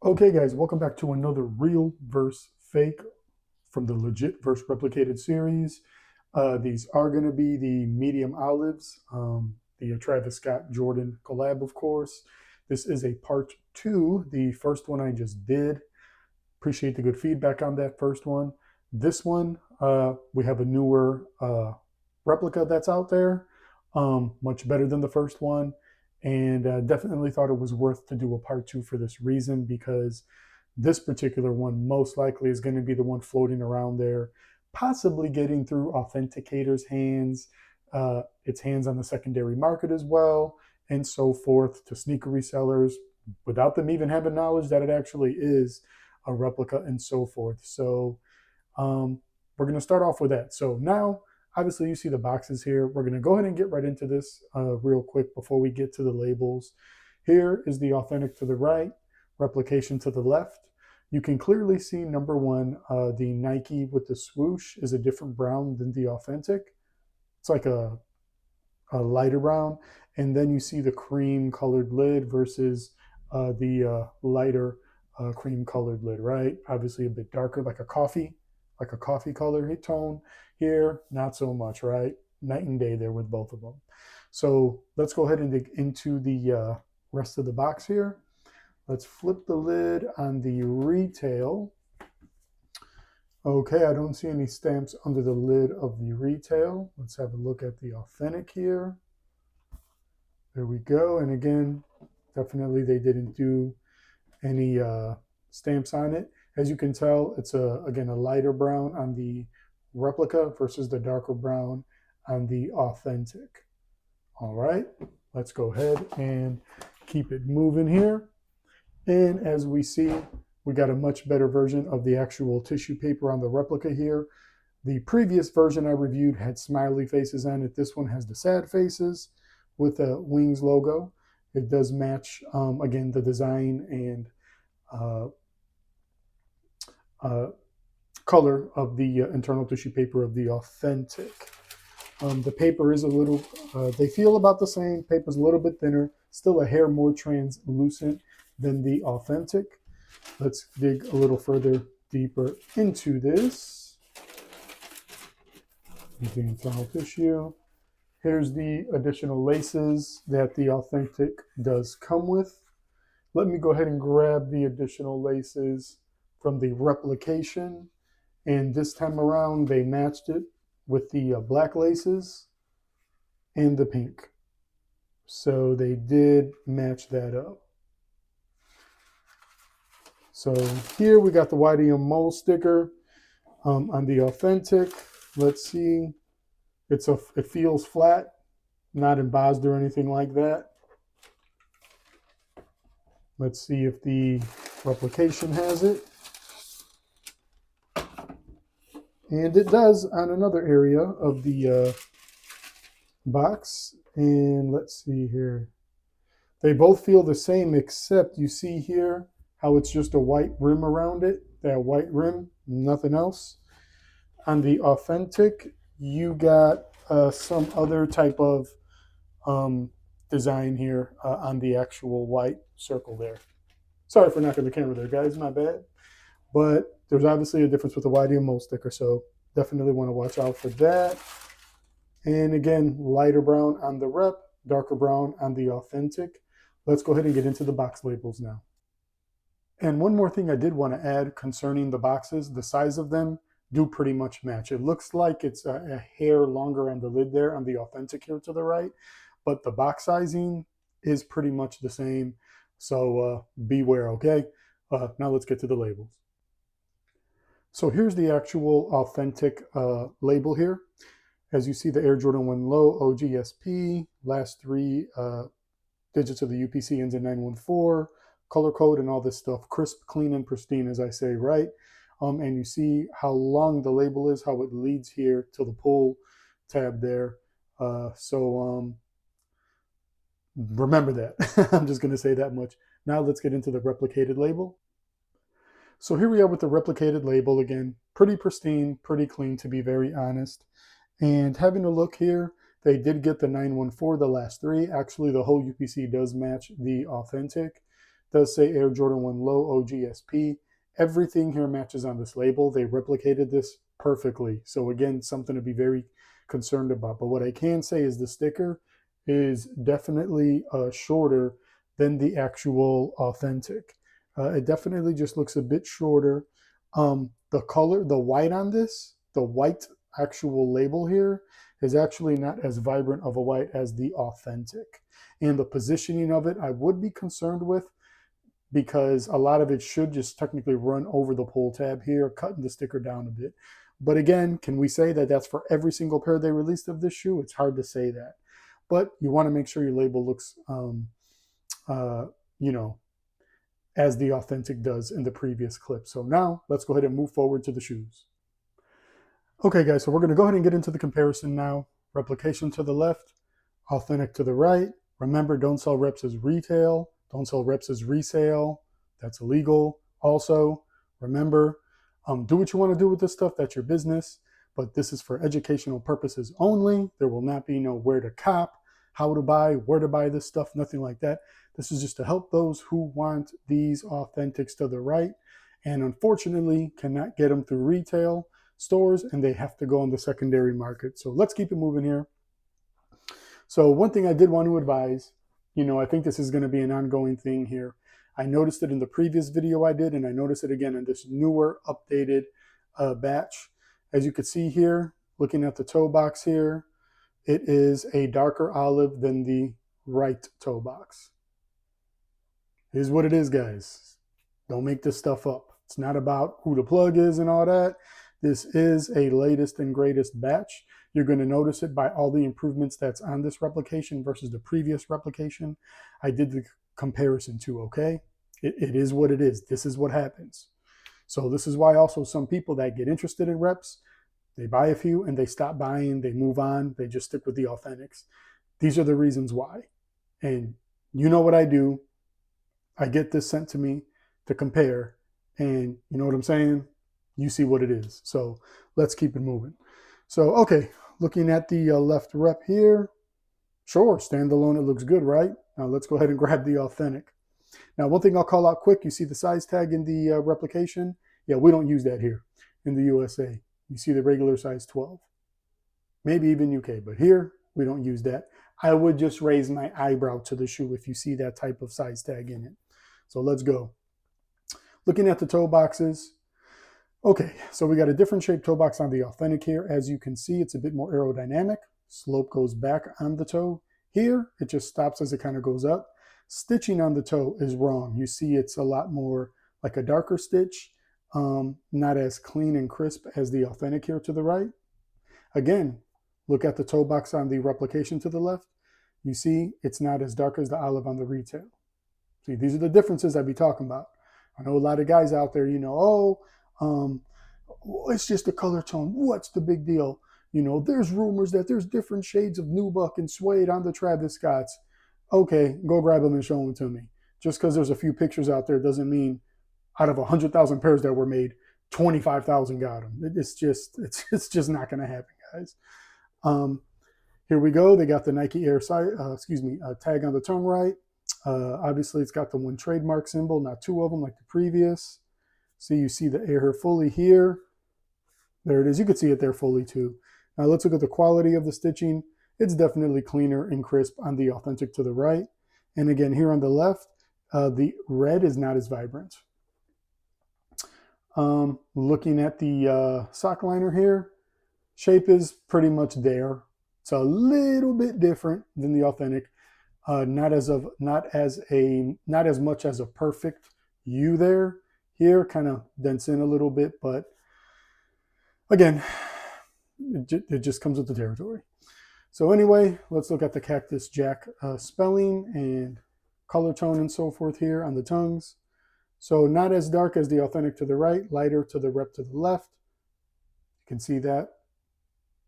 Okay, guys, welcome back to another real versus fake from the legit versus replicated series. These are going to be the medium olives, the Travis Scott Jordan collab, of course. This is a part two. The first one I just did. Appreciate the good feedback on that first one. This one, we have a newer replica that's out there, much better than the first one, and definitely thought it was worth to do a part two for this reason because this particular one most likely is going to be the one floating around there, possibly getting through authenticators' hands, its hands on the secondary market as well, and so forth to sneaker resellers without them even having knowledge that it actually is a replica and so forth. So we're going to start off with that. So now, obviously, you see the boxes here. We're going to go ahead and get right into this real quick before we get to the labels. Here is the authentic to the right, replication to the left. You can clearly see number one, the Nike with the swoosh is a different brown than the authentic. It's like a lighter brown. And then you see the cream colored lid versus the lighter cream colored lid, right? Obviously a bit darker, like a coffee color tone. Here, not so much, right? Night and day there with both of them. So let's go ahead and dig into the rest of the box here. Let's flip the lid on the retail. Okay, I don't see any stamps under the lid of the retail. Let's have a look at the authentic here. There we go. And again, definitely they didn't do any stamps on it. As you can tell, it's again a lighter brown on the replica versus the darker brown on the authentic. All right, let's go ahead and keep it moving here. And as we see, we got a much better version of the actual tissue paper on the replica here. The previous version I reviewed had smiley faces on it. This one has the sad faces with a Wings logo. It does match, again, the design and uh, uh, color of the internal tissue paper of the authentic. The paper is a little, they feel about the same. Paper's a little bit thinner, still a hair more translucent than the authentic. Let's dig a little further deeper into this. The internal tissue. Here's the additional laces that the authentic does come with. Let me go ahead and grab the additional laces from the replication. And this time around, they matched it with the black laces and the pink. So they did match that up. So here we got the YDM mole sticker on the authentic. Let's see. It feels flat, not embossed or anything like that. Let's see if the replication has it. And it does on another area of the box. And let's see here. They both feel the same, except you see here how it's just a white rim around it. That white rim, nothing else. On the authentic, you got some other type of design here on the actual white circle there. Sorry for knocking the camera there, guys. My bad. But there's obviously a difference with the YDM mole sticker, so definitely want to watch out for that. And again, lighter brown on the rep, darker brown on the authentic. Let's go ahead and get into the box labels now. And one more thing I did want to add concerning the boxes, the size of them do pretty much match. It looks like it's a hair longer on the lid there on the authentic here to the right, but the box sizing is pretty much the same. So beware, okay? Now let's get to the labels. So here's the actual authentic label here. As you see, the Air Jordan 1 Low OGSP, last three digits of the UPC ends in 914, color code and all this stuff, crisp, clean, and pristine, as I say, right? And you see how long the label is, how it leads here to the pull tab there. Remember that. I'm just going to say that much. Now let's get into the replicated label. So here we are with the replicated label again. Pretty pristine, pretty clean, to be very honest. And having a look here, they did get the 914, the last three. Actually, the whole UPC does match the authentic. does say Air Jordan 1 Low OGSP. Everything here matches on this label. They replicated this perfectly. So again, something to be very concerned about. But what I can say is the sticker is definitely shorter than the actual authentic. It definitely just looks a bit shorter. The color, the white on this, the white actual label here is actually not as vibrant of a white as the authentic. And the positioning of it, I would be concerned with, because a lot of it should just technically run over the pull tab here, cutting the sticker down a bit. But again, can we say that that's for every single pair they released of this shoe? It's hard to say that. But you want to make sure your label looks, you know, as the authentic does in the previous clip. So now let's go ahead and move forward to the shoes. Okay, guys, so we're going to go ahead and get into the comparison now. Replication to the left, authentic to the right. Remember, don't sell reps as retail. Don't sell reps as resale. That's illegal. Also, remember, do what you want to do with this stuff. That's your business. But this is for educational purposes only. There will not be no where to cop, how to buy, where to buy this stuff, nothing like that. This is just to help those who want these authentics to the right and unfortunately cannot get them through retail stores, and they have to go on the secondary market. So let's keep it moving here. So one thing I did want to advise, I think this is going to be an ongoing thing here. I noticed it in the previous video I did, and I noticed it again in this newer, updated batch. As you can see here, looking at the toe box here, it is a darker olive than the right toe box. Here's what it is, guys. Don't make this stuff up. It's not about who the plug is and all that. This is a latest and greatest batch. You're going to notice it by all the improvements that's on this replication versus the previous replication. I did the comparison too, okay? It is what it is. This is what happens. So this is why also some people that get interested in reps, they buy a few and they stop buying, they move on, they just stick with the authentics. These are the reasons why. And you know what I do. I get this sent to me to compare, and you know what I'm saying? You see what it is. So let's keep it moving. So, okay, looking at the left rep here, sure, standalone, it looks good, right? Now let's go ahead and grab the authentic. Now, one thing I'll call out quick, you see the size tag in the replication? Yeah, we don't use that here in the USA. You see the regular size 12, maybe even UK, but here we don't use that. I would just raise my eyebrow to the shoe if you see that type of size tag in it. So let's go. Looking at the toe boxes. Okay, so we got a different shaped toe box on the authentic here. As you can see, it's a bit more aerodynamic. Slope goes back on the toe. Here, it just stops as it kind of goes up. Stitching on the toe is wrong. You see it's a lot more like a darker stitch, not as clean and crisp as the authentic here to the right. Again, look at the toe box on the replication to the left. You see it's not as dark as the olive on the retail. See, these are the differences I'd be talking about. I know a lot of guys out there, it's just a color tone. What's the big deal? There's rumors that there's different shades of nubuck and suede on the Travis Scotts. Okay, go grab them and show them to me. Just because there's a few pictures out there doesn't mean out of 100,000 pairs that were made, 25,000 got them. It's just not going to happen, guys. Here we go. They got the Nike Air tag on the tongue right. Obviously, it's got the one trademark symbol, not two of them like the previous. See, you see the Air fully here. There it is. You could see it there fully too. Now let's look at the quality of the stitching. It's definitely cleaner and crisp on the authentic to the right. And again, here on the left, the red is not as vibrant. Looking at the sock liner here, shape is pretty much there. It's a little bit different than the authentic. Not as much as a perfect U there. Here, kind of dents in a little bit, but again, it just comes with the territory. So anyway, let's look at the Cactus Jack spelling and color tone and so forth here on the tongues. So not as dark as the authentic to the right, lighter to the rep to the left. You can see that.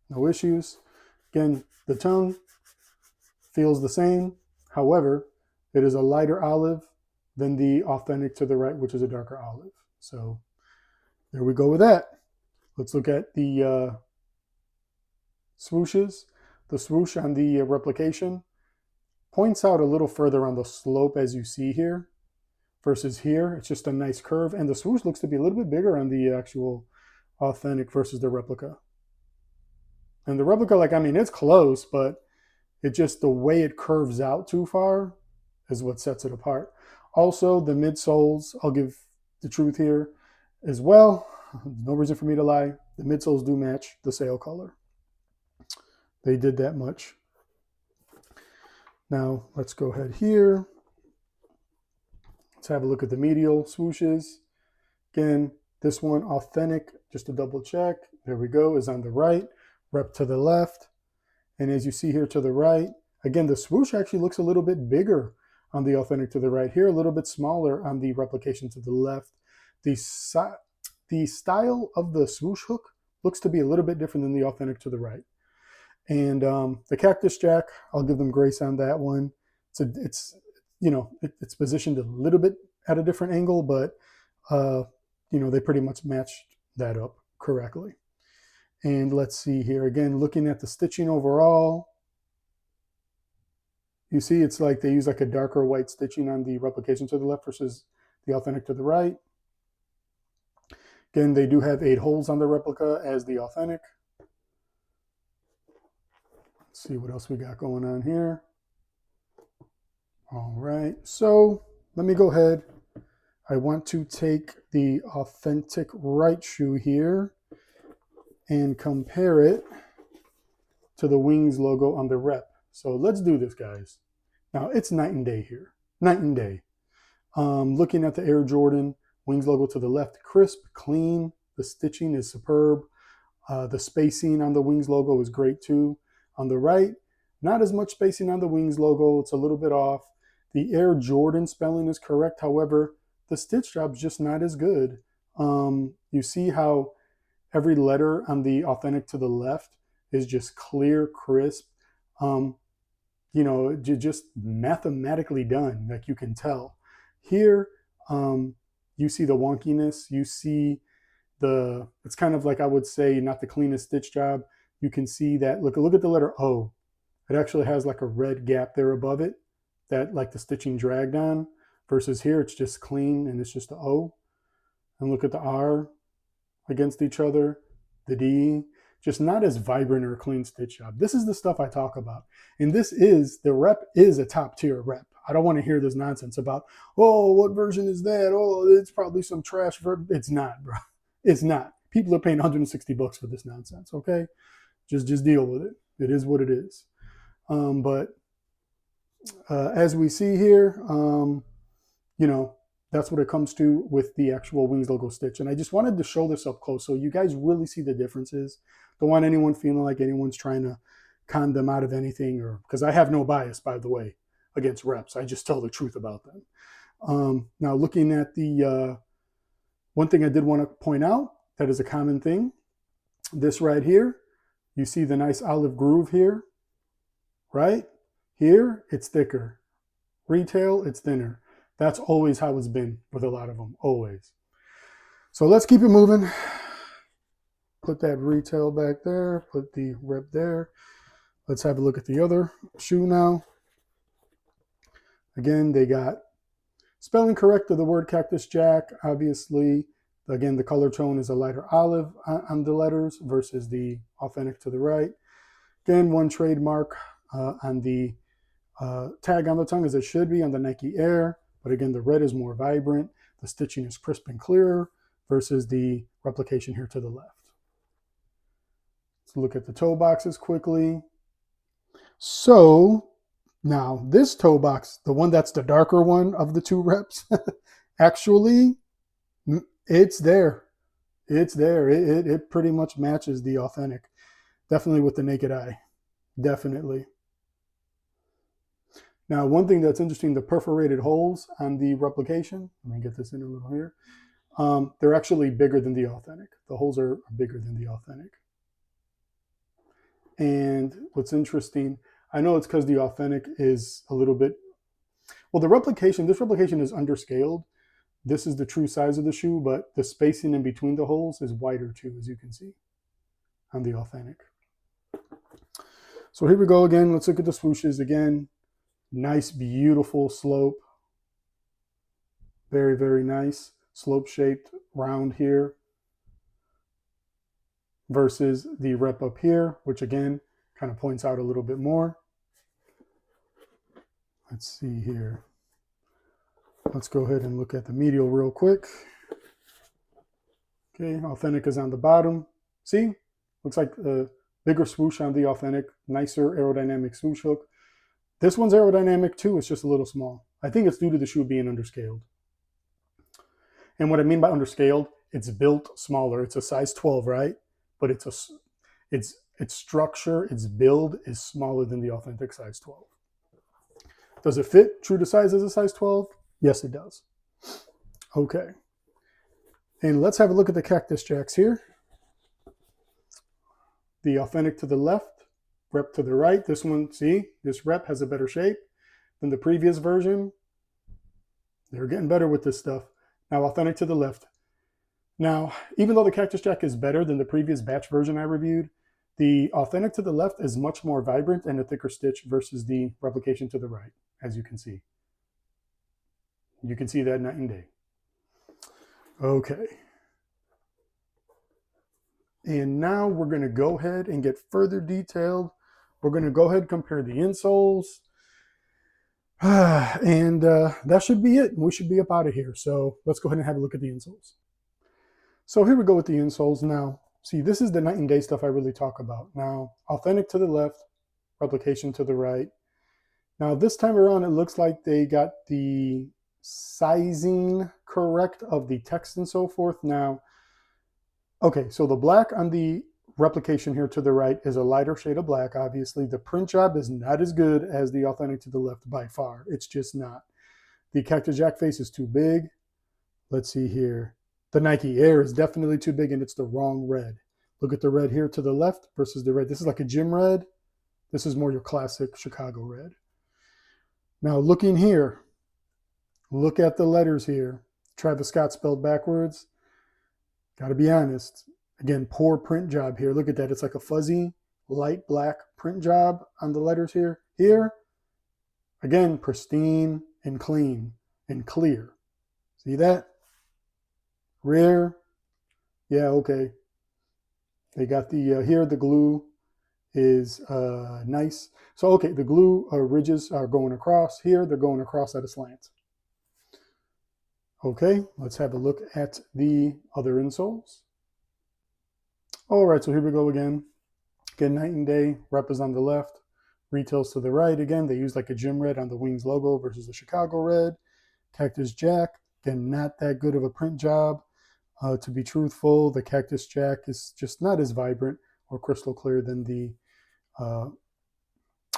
No issues. Again, the tongue feels the same. However, it is a lighter olive than the authentic to the right, which is a darker olive. So there we go with that. Let's look at the swooshes. The swoosh on the replication points out a little further on the slope as you see here. versus here, it's just a nice curve. And the swoosh looks to be a little bit bigger on the actual authentic versus the replica. And the replica, like, I mean, it's close, but it just, the way it curves out too far is what sets it apart. Also, the midsoles, I'll give the truth here as well. No reason for me to lie. The midsoles do match the sail color. They did that much. Now, let's go ahead here. Let's have a look at the medial swooshes. Again, this one, authentic, just to double check. There we go, is on the right. Rep to the left. And as you see here to the right, again, the swoosh actually looks a little bit bigger on the authentic to the right here, a little bit smaller on the replication to the left. The style of the swoosh hook looks to be a little bit different than the authentic to the right. And the Cactus Jack, I'll give them grace on that one. It's positioned a little bit at a different angle, but they pretty much matched that up correctly. And let's see here, again, looking at the stitching overall, you see it's like they use like a darker white stitching on the replication to the left versus the authentic to the right. Again, they do have 8 holes on the replica as the authentic. Let's see what else we got going on here. All right, so let me go ahead. I want to take the authentic right shoe here and compare it to the Wings logo on the rep. So let's do this, guys. Now, it's night and day here. Night and day. Looking at the Air Jordan, Wings logo to the left, crisp, clean. The stitching is superb. The spacing on the Wings logo is great too. On the right, not as much spacing on the Wings logo. It's a little bit off. The Air Jordan spelling is correct. However, the stitch job's just not as good. You see how every letter on the authentic to the left is just clear, crisp, just mathematically done, like you can tell. Here, you see the wonkiness, you see it's kind of like, I would say, not the cleanest stitch job. You can see that, look at the letter O. It actually has like a red gap there above it that like the stitching dragged on, versus here it's just clean and it's just the O. And look at the R against each other, the D, just not as vibrant or clean stitch job. This is the stuff I talk about. And the rep is a top tier rep. I don't want to hear this nonsense about, oh, what version is that? Oh, it's probably some trash version. It's not, bro. It's not. People are paying $160 for this nonsense, okay? Just deal with it. It is what it is. But as we see here, that's what it comes to with the actual Wings logo stitch. And I just wanted to show this up close so you guys really see the differences. Don't want anyone feeling like anyone's trying to con them out of anything, or because I have no bias, by the way, against reps. I just tell the truth about them. Now, looking at the one thing I did want to point out that is a common thing, this right here, you see the nice olive groove here, right? Here, it's thicker. Retail, it's thinner. That's always how it's been with a lot of them, always. So let's keep it moving. Put that retail back there, put the rep there. Let's have a look at the other shoe now. Again, they got spelling correct of the word Cactus Jack, obviously. Again, the color tone is a lighter olive on the letters versus the authentic to the right. Again, one trademark on the tag on the tongue, as it should be on the Nike Air. But again, the red is more vibrant. The stitching is crisp and clearer versus the replication here to the left. Let's look at the toe boxes quickly. So now this toe box, the one that's the darker one of the two reps, actually, it's there. It's there. It pretty much matches the authentic. Definitely with the naked eye. Definitely. Now, one thing that's interesting, the perforated holes on the replication, let me get this in a little here, they're actually bigger than the authentic. The holes are bigger than the authentic. And what's interesting, I know it's because the authentic is a little bit, well, this replication is underscaled. This is the true size of the shoe, but the spacing in between the holes is wider too, as you can see on the authentic. So here we go again. Let's look at the swooshes again. Nice, beautiful slope. Very, very nice. Slope-shaped round here versus the rep up here, which again kind of points out a little bit more. Let's see here. Let's go ahead and look at the medial real quick. Okay, authentic is on the bottom. See? Looks like a bigger swoosh on the authentic, nicer aerodynamic swoosh hook. This one's aerodynamic too, it's just a little small. I think it's due to the shoe being underscaled. And what I mean by underscaled, it's built smaller. It's a size 12, right? But its structure, its build is smaller than the authentic size 12. Does it fit true to size as a size 12? Yes, it does. Okay. And let's have a look at the Cactus Jacks here. The authentic to the left, rep to the right. This one, see, this rep has a better shape than the previous version. They're getting better with this stuff. Now, authentic to the left. Now, even though the Cactus Jack is better than the previous batch version I reviewed, the authentic to the left is much more vibrant and a thicker stitch versus the replication to the right, as you can see. You can see that night and day. Okay. And now we're going to go ahead and get further detailed. We're going to go ahead and compare the insoles. And that should be it. We should be up out of here. So let's go ahead and have a look at the insoles. So here we go with the insoles. Now, see, this is the night and day stuff I really talk about. Now, authentic to the left, replication to the right. Now, this time around, it looks like they got the sizing correct of the text and so forth. Now, okay, so the black on the replication here to the right is a lighter shade of black. Obviously, the print job is not as good as the authentic to the left by far. It's just not. The Cactus Jack face is too big. Let's see here. The Nike Air is definitely too big, and it's the wrong red. Look at the red here to the left versus the red. This is like a gym red. This is more your classic Chicago red. Now, looking here, look at the letters here. Travis Scott spelled backwards. Got to be honest. Again, poor print job here. Look at that. It's like a fuzzy, light black print job on the letters here. Here, again, pristine and clean and clear. See that? Rare. Yeah, okay. They got the, here the glue is nice. So, okay, the glue ridges are going across. Here, they're going across at a slant. Okay, let's have a look at the other insoles. All right, so here we go again. Again, night and day. Rep is on the left. Retails to the right. Again, they use like a gym red on the Wings logo versus the Chicago red. Cactus Jack. Again, not that good of a print job. To be truthful, the Cactus Jack is just not as vibrant or crystal clear than the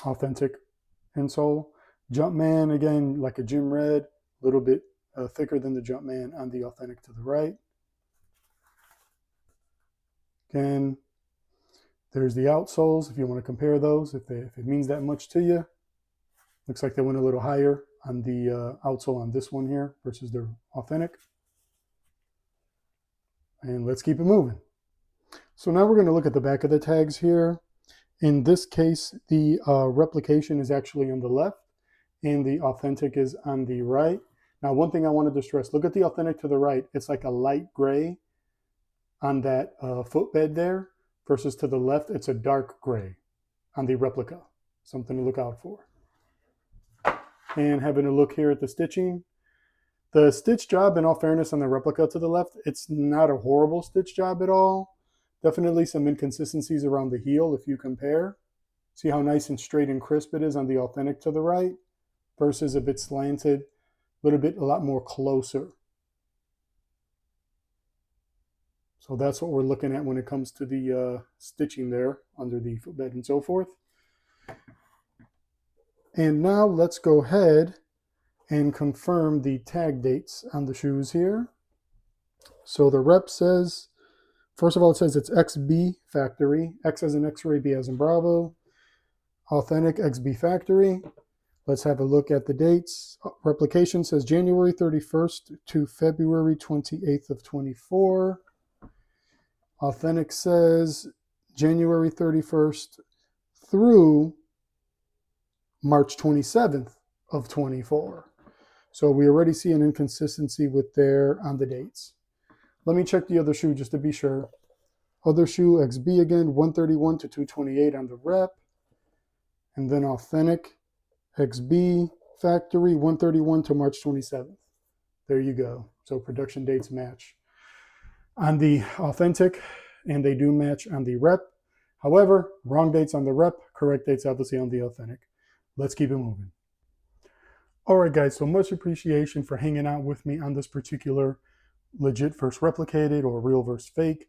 authentic insole. Jumpman, again, like a gym red. A little bit thicker than the Jumpman on the authentic to the right. Again, there's the outsoles if you want to compare those, if it means that much to you. Looks like they went a little higher on the outsole on this one here versus their authentic. And let's keep it moving. So now we're going to look at the back of the tags here. In this case, the replication is actually on the left and the authentic is on the right. Now, one thing I wanted to stress, look at the authentic to the right. It's like a light gray on that footbed there versus to the left, it's a dark gray on the replica. Something to look out for. And having a look here at the stitching. The stitch job, in all fairness, on the replica to the left, it's not a horrible stitch job at all. Definitely some inconsistencies around the heel if you compare. See how nice and straight and crisp it is on the authentic to the right versus a bit slanted, a lot more closer. So that's what we're looking at when it comes to the stitching there under the footbed and so forth. And now let's go ahead and confirm the tag dates on the shoes here. So the rep says, first of all, it says it's XB factory, X as in X-ray, B as in Bravo, authentic XB factory. Let's have a look at the dates. Replication says January 31st to February 28th of 24. Authentic says January 31st through March 27th of 24. So we already see an inconsistency with there on the dates. Let me check the other shoe just to be sure. Other shoe, XB again, 131 to 228 on the rep. And then authentic, XB, factory, 131 to March 27th. There you go. So production dates match on the authentic, and they do match on the rep. However, wrong dates on the rep, correct dates obviously on the authentic. Let's keep it moving. All right, guys, so much appreciation for hanging out with me on this particular legit versus replicated or real versus fake.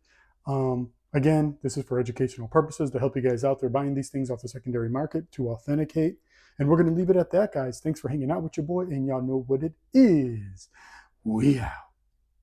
Again, this is for educational purposes to help you guys out there buying these things off the secondary market to authenticate. And we're going to leave it at that, guys. Thanks for hanging out with your boy, and y'all know what it is. We out.